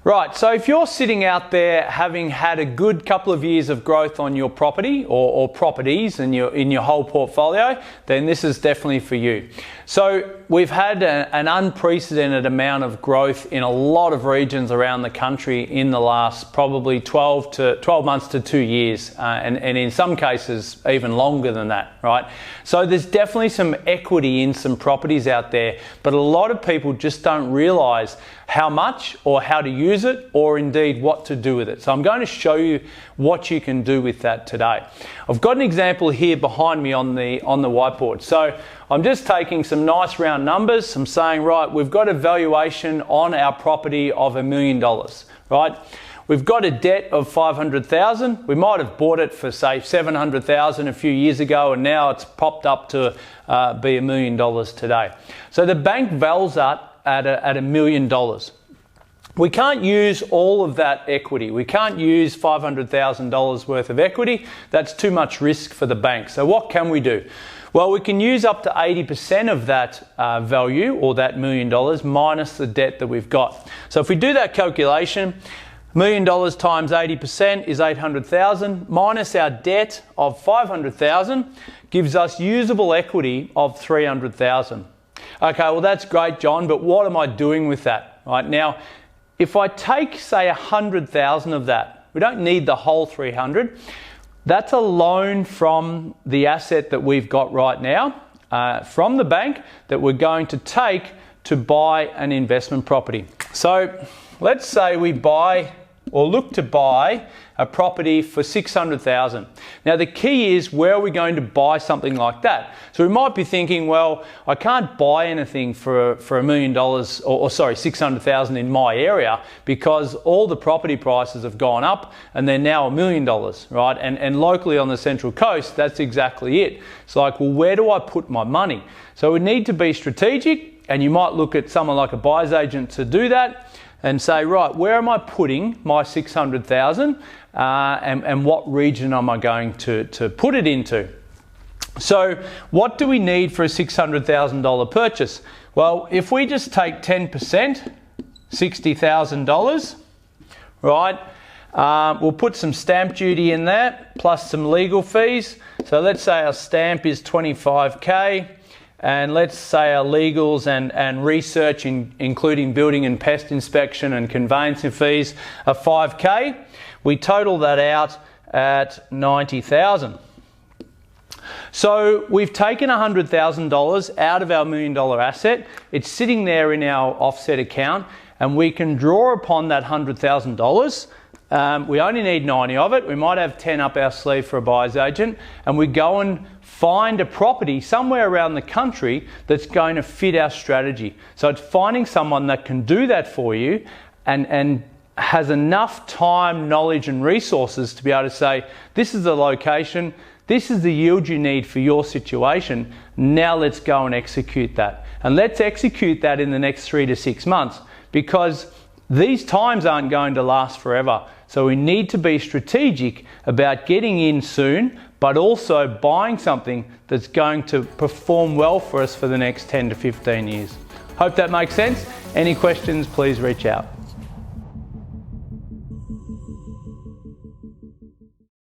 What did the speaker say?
Right, so if you're sitting out there having had a good couple of years of growth on your property or properties in your whole portfolio, then this is definitely for you. So we've had an unprecedented amount of growth in a lot of regions around the country in the last probably 12 months to 2 years, and in some cases even longer than that, right? So there's definitely some equity in some properties out there, but a lot of people just don't realise how much or how to use it, or indeed what to do with it. So I'm going to show you what you can do with that today. I've got an example here behind me on the whiteboard. So I'm just taking some nice round numbers. I'm saying, right, we've got a valuation on our property of $1 million, right? We've got a debt of $500,000. We might have bought it for say $700,000 a few years ago, and now it's popped up to be $1 million today. So the bank values that at $1 million. We can't use all of that equity. We can't use $500,000 worth of equity. That's too much risk for the bank. So what can we do? Well, we can use up to 80% of that value, or that $1 million, minus the debt that we've got. So if we do that calculation, $1 million times 80% is $800,000, minus our debt of $500,000 gives us usable equity of $300,000. Okay, well that's great, John, but what am I doing with that? Right now, if I take, say, 100,000 of that, we don't need the whole 300. That's a loan from the asset that we've got right now, from the bank, that we're going to take to buy an investment property. So let's say we buy or look to buy a property for $600,000. Now the key is, where are we going to buy something like that? So we might be thinking, well, I can't buy anything for $1 million, or sorry, $600,000 in my area, because all the property prices have gone up and they're now $1 million, right? And locally on the Central Coast, that's exactly it. It's like, well, where do I put my money? So we need to be strategic, and you might look at someone like a buyer's agent to do that and say, right, where am I putting my $600,000 and what region am I going to put it into? So what do we need for a $600,000 purchase? Well, if we just take 10%, $60,000, right, we'll put some stamp duty in there, plus some legal fees. So let's say our stamp is $25K. And let's say our legals and research, including building and pest inspection and conveyancing fees, are $5K. We total that out at $90,000. So we've taken $100,000 out of our $1 million asset. It's sitting there in our offset account, and we can draw upon that $100,000. We only need 90 of it. We might have 10 up our sleeve for a buyer's agent, and we go and find a property somewhere around the country that's going to fit our strategy. So it's finding someone that can do that for you and has enough time, knowledge and resources to be able to say, this is the location, this is the yield you need for your situation, now let's go and execute that. And let's execute that in the next 3 to 6 months, because these times aren't going to last forever. So we need to be strategic about getting in soon, but also buying something that's going to perform well for us for the next 10 to 15 years. Hope that makes sense. Any questions, please reach out.